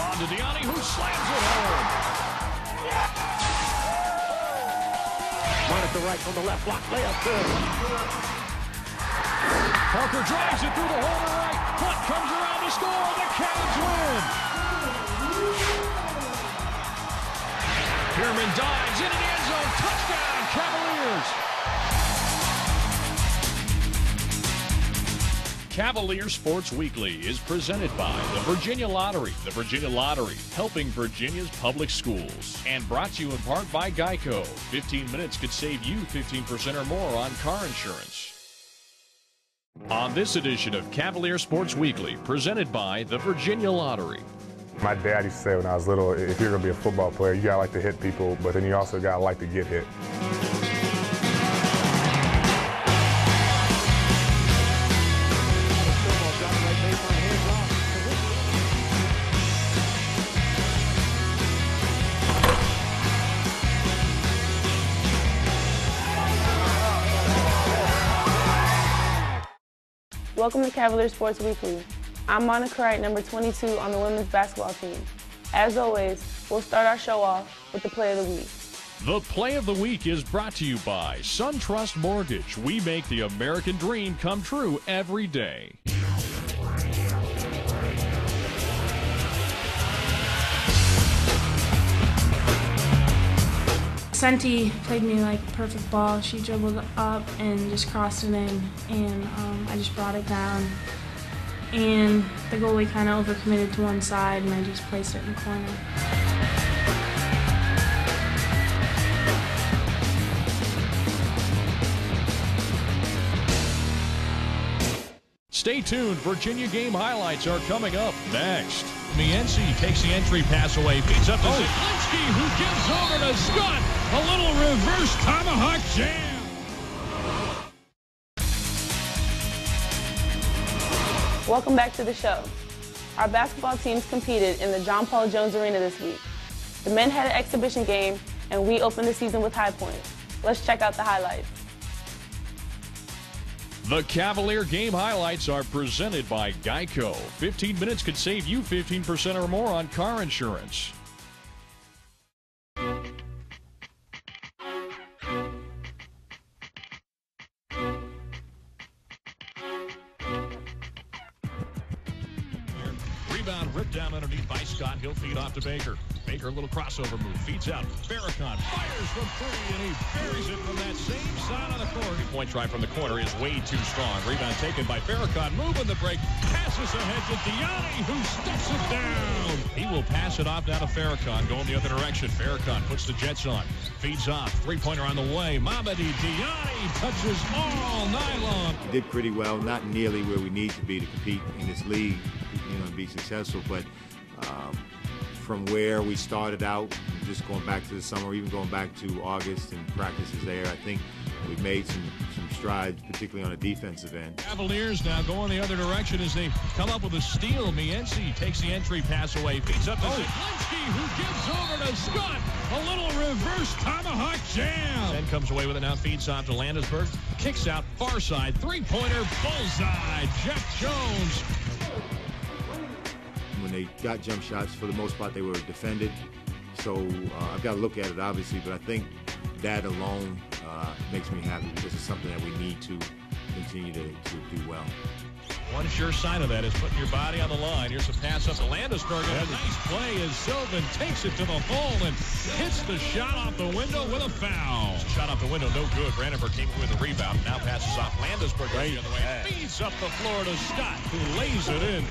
on to Deani, who slams it home. Monica Wright from the left block, layup good. Parker drives it through the hole to Wright. Hunt comes around to score. The Cavs win. Pierman dives into the end zone. Touchdown, Cavaliers. Cavalier Sports Weekly is presented by the Virginia Lottery. The Virginia Lottery, helping Virginia's public schools. And brought to you in part by Geico. 15 minutes could save you 15% or more on car insurance. On this edition of Cavalier Sports Weekly, presented by the Virginia Lottery. My dad used to say when I was little, if you're going to be a football player, you got to like to hit people, but then you also got to like to get hit. Welcome to Cavalier Sports Weekly. I'm Monica Wright, number 22 on the women's basketball team. As always, we'll start our show off with the play of the week. The play of the week is brought to you by SunTrust Mortgage. We make the American dream come true every day. Senti played me like a perfect ball. She dribbled up and just crossed it in, and I just brought it down. And the goalie kind of overcommitted to one side, and I just placed it in the corner. Stay tuned. Virginia game highlights are coming up next. Mienzi takes the entry pass away, feeds up to Zielinski, who gives over to Scott. A little reverse tomahawk jam. Welcome back to the show. Our basketball teams competed in the John Paul Jones Arena this week. The men had an exhibition game, and we opened the season with high points. Let's check out the highlights. The Cavalier game highlights are presented by Geico. 15 minutes could save you 15% or more on car insurance. Rebound ripped down underneath by Scott. He'll feed off to Baker. Baker, a little crossover move. Feeds out. Farrakhan fires from 30, and he buries it from that same side of the court. Point try from the corner is way too strong. Rebound taken by Farrakhan. Moving the break. Passes ahead to Deani, who steps it down. He will pass it off down to Farrakhan, going the other direction. Farrakhan puts the Jets on. Feeds off. Three-pointer on the way. Mamadi Deani touches all night long. We did pretty well, not nearly where we need to be to compete in this league, and be successful, but from where we started out, just going back to the summer, even going back to August and practices there, I think we've made some strides, particularly on the defensive end. Cavaliers now going the other direction as they come up with a steal. Mienzi takes the entry pass away, feeds up to Zielinski, who gives over to Scott. A little reverse tomahawk jam. Then comes away with it now, feeds off to Landisberg, kicks out far side, three-pointer, bullseye. Jeff Jones. When they got jump shots, for the most part, they were defended. So I've got to look at it, obviously, but I think that alone makes me happy because it's something that we need to continue to do well. One sure sign of that is putting your body on the line. Here's a pass up to Landisberg, and a nice play as Sylvan takes it to the hole and hits the shot off the window with a foul. Shot off the window, no good. Brandenburg came with a rebound. Now passes off Landisberg right the other way. Feeds up the floor to Scott, who lays it in.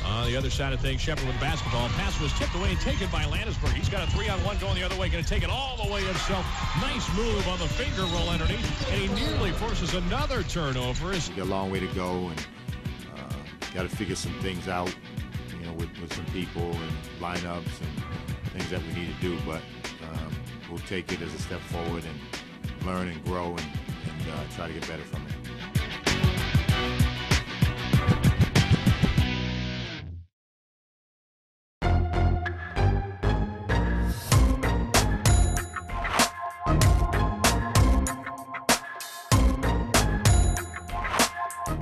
On the other side of things, Shepard with the basketball. Pass was tipped away and taken by Landisberg. He's got a 3-on-1 going the other way. Going to take it all the way himself. Nice move on the finger roll underneath. And he nearly forces another turnover. A long way to go, and got to figure some things out, with some people and lineups and things that we need to do. But we'll take it as a step forward and learn and grow and try to get better from it.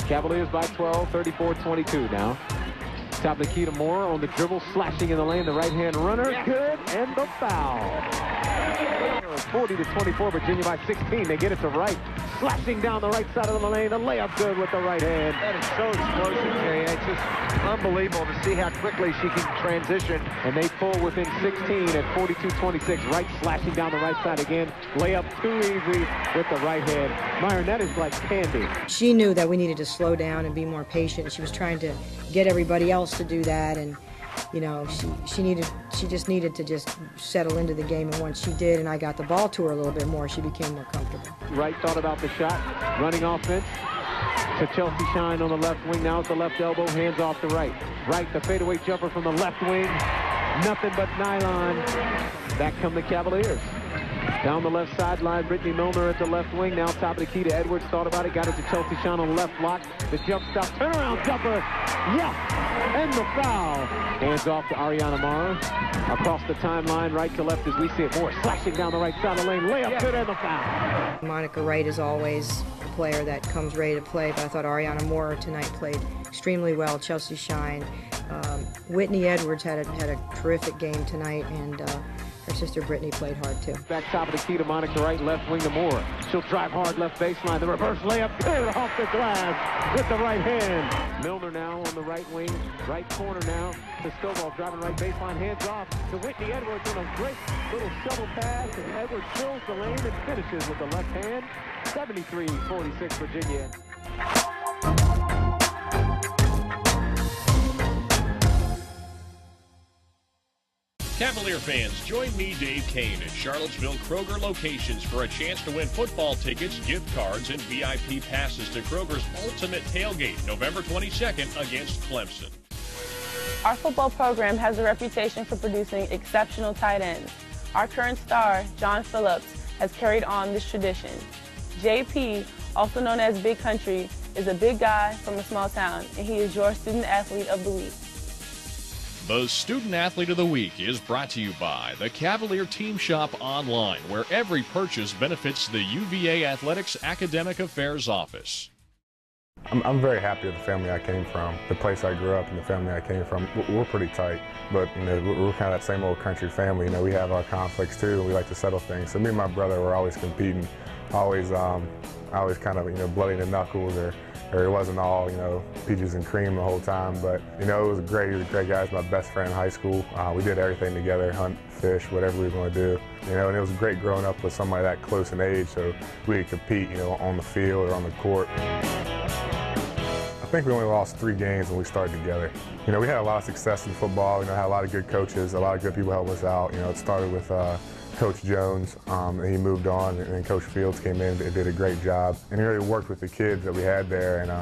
Cavaliers by 12, 34-22 now. Top of the key to Moore on the dribble, slashing in the lane, the right-hand runner, good, and the foul. 40-24, Virginia by 16. They get it to Wright, slashing down the right side of the lane, a layup good with the right hand. That is so explosive, Jay. It's just unbelievable to see how quickly she can transition. And they pull within 16 at 42-26. Wright slashing down the right side again, layup too easy with the right hand. Myron, that is like candy. She knew that we needed to slow down and be more patient. She was trying to get everybody else to do that, and you know, she just needed to just settle into the game, and once she did and I got the ball to her a little bit more, she became more comfortable. Wright thought about the shot, running offense to Chelsea Shine on the left wing. Now it's the left elbow, hands off to Wright. Wright, the fadeaway jumper from the left wing, nothing but nylon. Back come the Cavaliers. Down the left sideline, Brittany Milner at the left wing. Now top of the key to Edwards. Thought about it. Got it to Chelsea Shine on the left block. The jump stop. Turnaround jumper. Yeah. And the foul. Hands off to Ariana Morrow. Across the timeline, right to left as we see it. Moore slashing down the right side of the lane. Layup good and the foul. Monica Wright is always a player that comes ready to play, but I thought Ariana Moore tonight played extremely well. Chelsea Shine. Whitney Edwards had a terrific game tonight, and her sister Brittany played hard too. Back top of the key to Monica Wright, left wing to Moore. She'll drive hard left baseline. The reverse layup good off the glass with the right hand. Milner now on the right wing, right corner now to Stovall, driving right baseline, hands off to Whitney Edwards on a great little shovel pass, and Edwards fills the lane and finishes with the left hand. 73-46 Virginia. Cavalier fans, join me, Dave Kane, at Charlottesville Kroger locations for a chance to win football tickets, gift cards, and VIP passes to Kroger's Ultimate Tailgate, November 22nd against Clemson. Our football program has a reputation for producing exceptional tight ends. Our current star, John Phillips, has carried on this tradition. JP, also known as Big Country, is a big guy from a small town, and he is your student athlete of the week. The Student Athlete of the Week is brought to you by the Cavalier Team Shop Online, where every purchase benefits the UVA Athletics Academic Affairs Office. I'm very happy with the family I came from, the place I grew up and the family I came from. We're pretty tight, but you know, we're kind of that same old country family. You know, we have our conflicts too, and we like to settle things. So me and my brother were always competing, always kind of, you know, bloody the knuckles, or it wasn't all, you know, peaches and cream the whole time. But you know, it was great. He was a great guy. He was my best friend in high school. We did everything together, hunt, fish, whatever we were going to do. You know, and it was great growing up with somebody that close in age, so we could compete, you know, on the field or on the court. I think we only lost 3 games when we started together. You know, we had a lot of success in football. You know, had a lot of good coaches, a lot of good people helping us out. You know, it started with Coach Jones, and he moved on, and then Coach Fields came in and did a great job. And he really worked with the kids that we had there. And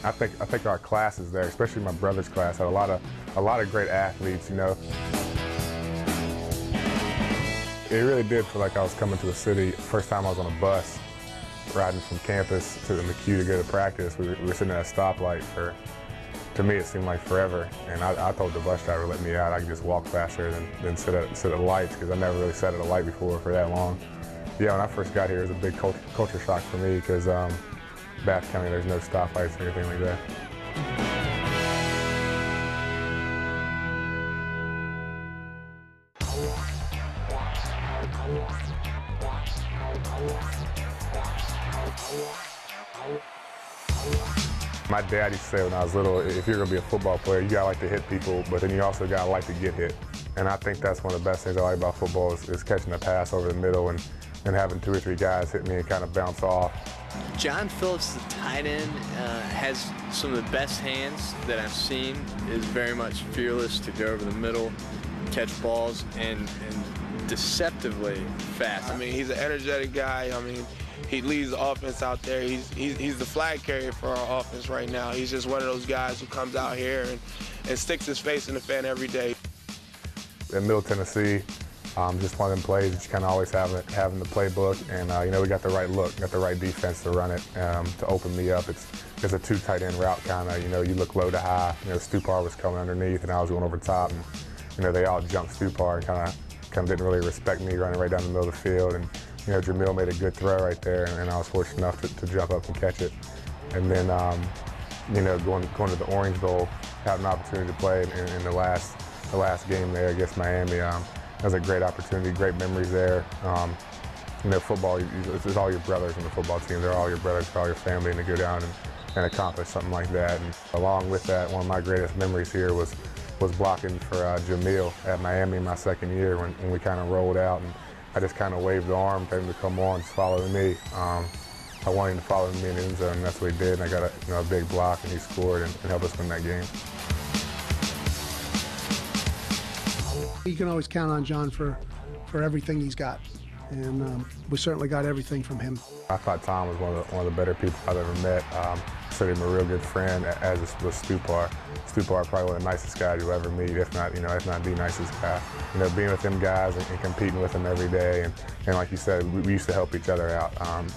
I think our classes there, especially my brother's class, had a lot of great athletes. You know, it really did feel like I was coming to a city. First time I was on a bus, riding from campus to the McHugh to go to practice. We were sitting at a stoplight for, to me, it seemed like forever. And I told the bus driver to let me out. I could just walk faster than sit at the lights, because I never really sat at a light before for that long. Yeah, when I first got here, it was a big culture shock for me, because Bath County, there's no stoplights or anything like that. My dad used to say when I was little, if you're going to be a football player, you got to like to hit people, but then you also got to like to get hit. And I think that's one of the best things I like about football is catching a pass over the middle and having 2 or 3 guys hit me and kind of bounce off. John Phillips, the tight end, has some of the best hands that I've seen, is very much fearless to go over the middle, catch balls, and deceptively fast. I mean, he's an energetic guy. I mean, he leads the offense out there. He's the flag carrier for our offense right now. He's just one of those guys who comes out here and sticks his face in the fan every day. In Middle Tennessee, just one of them plays that you kind of always have in the playbook. And you know, we got the right look, got the right defense to run it, to open me up. It's a 2 tight end route kind of. You know, you look low to high. You know, Stupar was coming underneath, and I was going over top, and you know, they all jumped Stupar and kind of didn't really respect me running right down the middle of the field. And you know, Jamil made a good throw right there, and I was fortunate enough to jump up and catch it. And then, you know, going to the Orange Bowl, had an opportunity to play in the last game there against Miami. It was a great opportunity, great memories there. You know, football, it's all your brothers on the football team. They're all your brothers, they're all your family, and to go down and accomplish something like that. And along with that, one of my greatest memories here was blocking for Jamil at Miami my second year when we kind of rolled out, and I just kind of waved the arm, told him to come on, just follow me. I wanted him to follow me in the end zone, and that's what he did. And I got a big block, and he scored and helped us win that game. You can always count on John for everything he's got, and we certainly got everything from him. I thought Tom was one of the better people I've ever met. Considered him a real good friend, as was Stupar. Stupar probably one of the nicest guys you'll ever meet, if not the nicest guy. You know, being with them guys and competing with them every day, and like you said, we used to help each other out.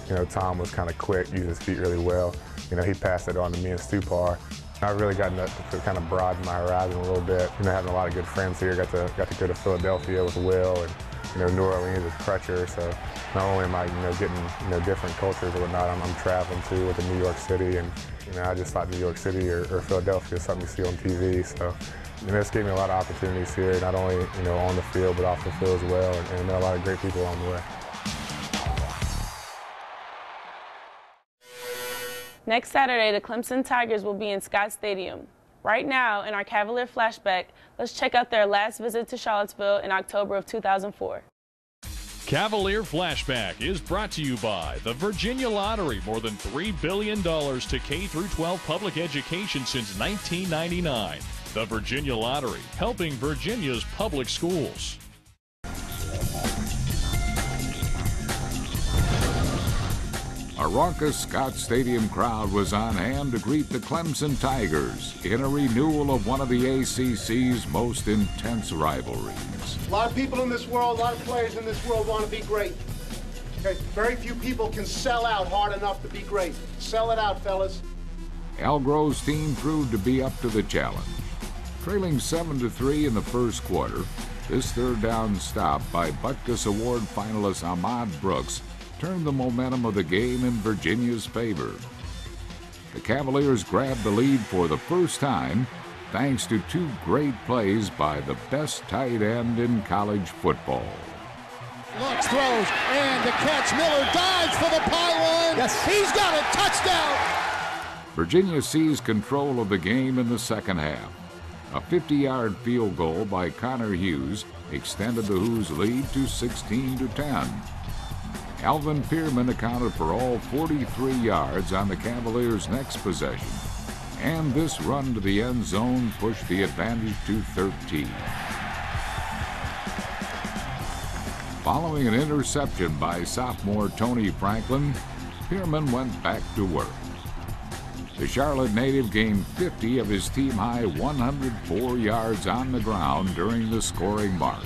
You know, Tom was kind of quick, used his feet really well. You know, he passed it on to me and Stupar. I've really gotten to kind of broaden my horizon a little bit. You know, having a lot of good friends here. Got to go to Philadelphia with Will, and you know, New Orleans with Crutcher. So not only am I getting different cultures or whatnot, I'm traveling too with New York City, and I just thought New York City or Philadelphia is something you see on TV. So this gave me a lot of opportunities here, not only on the field but off the field as well, and met a lot of great people along the way. Next Saturday, the Clemson Tigers will be in Scott Stadium. Right now, in our Cavalier flashback, let's check out their last visit to Charlottesville in October of 2004. Cavalier Flashback is brought to you by the Virginia Lottery. More than $3 billion to K-12 public education since 1999. The Virginia Lottery, helping Virginia's public schools. A raucous Scott Stadium crowd was on hand to greet the Clemson Tigers in a renewal of one of the ACC's most intense rivalries. A lot of people in this world, a lot of players in this world want to be great. Okay? Very few people can sell out hard enough to be great. Sell it out, fellas. Al Grove's team proved to be up to the challenge. Trailing 7-3 in the first quarter, this third down stop by Butkus Award finalist Ahmad Brooks turned the momentum of the game in Virginia's favor. The Cavaliers grabbed the lead for the first time thanks to two great plays by the best tight end in college football. Looks, throws, and the catch. Miller dives for the pylon. Yes. He's got a touchdown. Virginia seized control of the game in the second half. A 50-yard field goal by Connor Hughes extended the Hoos' lead to 16-10. Alvin Pearman accounted for all 43 yards on the Cavaliers' next possession, and this run to the end zone pushed the advantage to 13. Following an interception by sophomore Tony Franklin, Pearman went back to work. The Charlotte native gained 50 of his team-high 104 yards on the ground during the scoring march.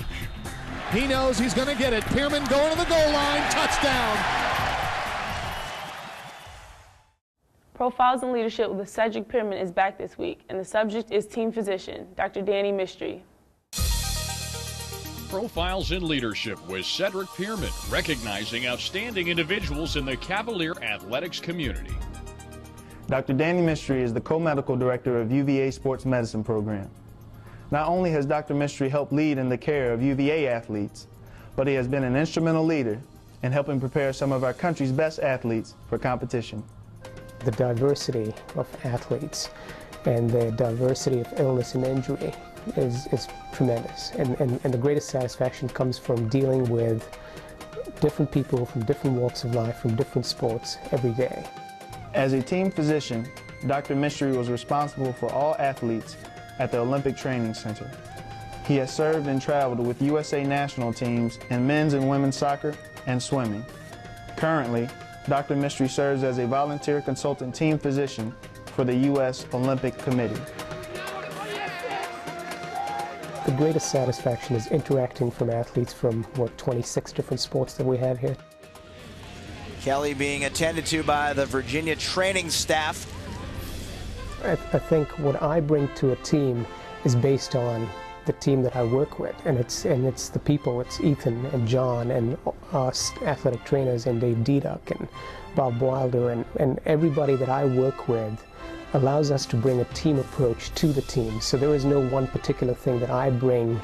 He knows he's going to get it. Pearman going to the goal line. Touchdown. Profiles in Leadership with Cedric Pearman is back this week, and the subject is team physician, Dr. Danny Mystery. Profiles in Leadership with Cedric Pearman, recognizing outstanding individuals in the Cavalier athletics community. Dr. Danny Mystery is the co-medical director of UVA Sports Medicine Program. Not only has Dr. Mystery helped lead in the care of UVA athletes, but he has been an instrumental leader in helping prepare some of our country's best athletes for competition. The diversity of athletes and the diversity of illness and injury is tremendous. And the greatest satisfaction comes from dealing with different people from different walks of life, from different sports every day. As a team physician, Dr. Mystery was responsible for all athletes at the Olympic Training Center. He has served and traveled with USA national teams in men's and women's soccer and swimming. Currently, Dr. Mystery serves as a volunteer consultant team physician for the U.S. Olympic Committee. The greatest satisfaction is interacting from athletes from, 26 different sports that we have here. Kelly being attended to by the Virginia training staff. I think what I bring to a team is based on the team that I work with, and it's the people. It's Ethan and John and us athletic trainers and Dave Diduck and Bob Wilder and everybody that I work with. allows us to bring a team approach to the team. So there is no one particular thing that I bring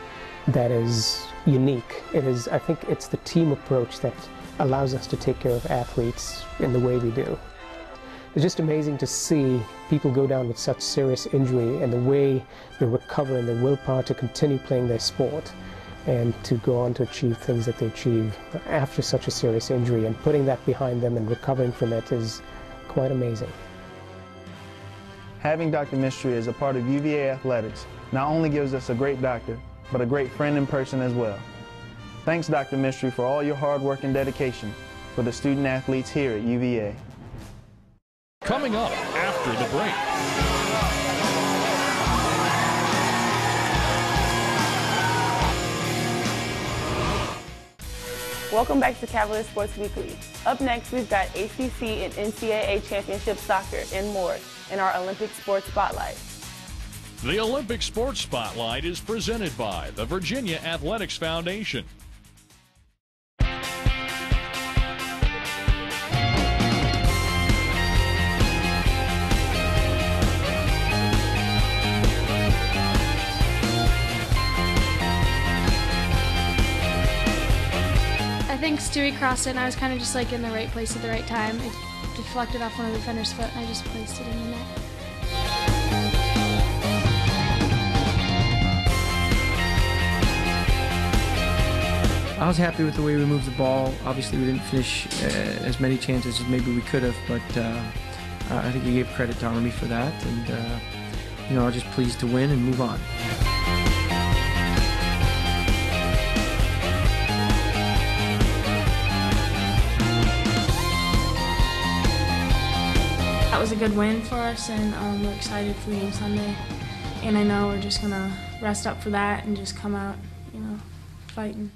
that is unique. I think it's the team approach that allows us to take care of athletes in the way we do. It's just amazing to see people go down with such serious injury and the way they recover and their willpower to continue playing their sport and to go on to achieve things that they achieve after such a serious injury, and putting that behind them and recovering from it is quite amazing. Having Dr. Mystery as a part of UVA athletics not only gives us a great doctor, but a great friend in person as well. Thanks, Dr. Mystery, for all your hard work and dedication for the student athletes here at UVA. Coming up after the break. Welcome back to Cavalier Sports Weekly. Up next, we've got ACC and NCAA championship soccer and more in our Olympic Sports Spotlight. The Olympic Sports Spotlight is presented by the Virginia Athletics Foundation. I think Stewie crossed it and I was kind of just like in the right place at the right time. It deflected off one of the defender's foot and I just placed it in the net. I was happy with the way we moved the ball. Obviously we didn't finish as many chances as maybe we could have, but I think he gave credit to Army for that, and you know, I'm just pleased to win and move on. That was a good win for us, and we're excited for the game Sunday. And I know we're just gonna rest up for that and just come out, you know, fighting.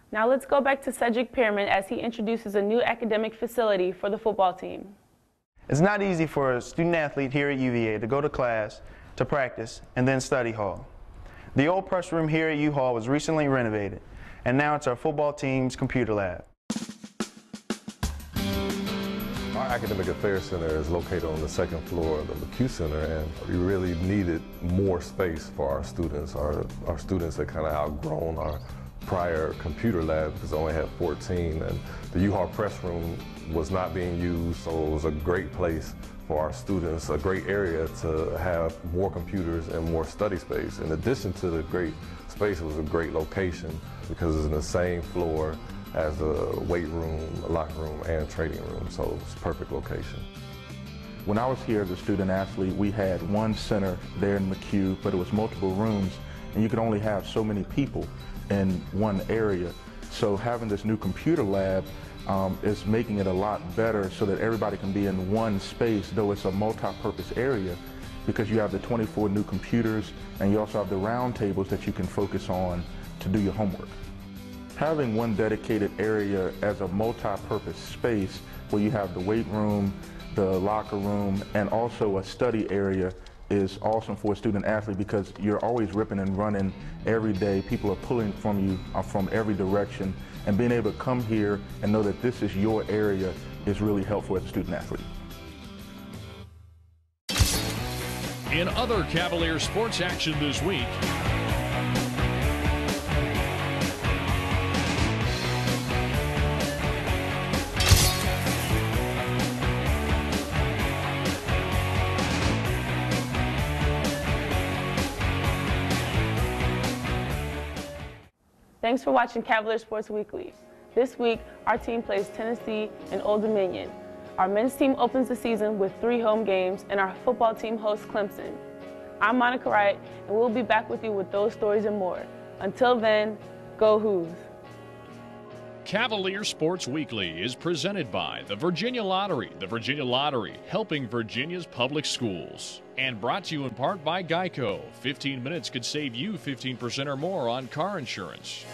Now let's go back to Cedric Pearman as he introduces a new academic facility for the football team. It's not easy for a student athlete here at UVA to go to class, to practice, and then study hall. The old press room here at U-Hall was recently renovated, and now it's our football team's computer lab. Our Academic Affairs Center is located on the second floor of the McHugh Center, and we really needed more space for our students. Our students had kind of outgrown our prior computer lab because they only had 14, and the U-Hall press room was not being used, so it was a great place for our students, a great area to have more computers and more study space. In addition to the great space, it was a great location because it's in the same floor as the weight room, locker room, and training room, so it's a perfect location. When I was here as a student athlete, we had one center there in McHugh, but it was multiple rooms, and you could only have so many people in one area. So having this new computer lab is making it a lot better so that everybody can be in one space, though it's a multi-purpose area. because you have the 24 new computers, and you also have the round tables that you can focus on to do your homework. Having one dedicated area as a multi-purpose space where you have the weight room, the locker room, and also a study area is awesome for a student athlete because you're always ripping and running every day. People are pulling from you from every direction, and being able to come here and know that this is your area is really helpful as a student athlete. In other Cavalier sports action this week, Thanks for watching Cavalier Sports Weekly. This week, our team plays Tennessee and Old Dominion. Our men's team opens the season with 3 home games, and our football team hosts Clemson. I'm Monica Wright, and we'll be back with you with those stories and more. Until then, go Hoos. Cavalier Sports Weekly is presented by the Virginia Lottery. The Virginia Lottery, helping Virginia's public schools. And brought to you in part by Geico. 15 minutes could save you 15% or more on car insurance.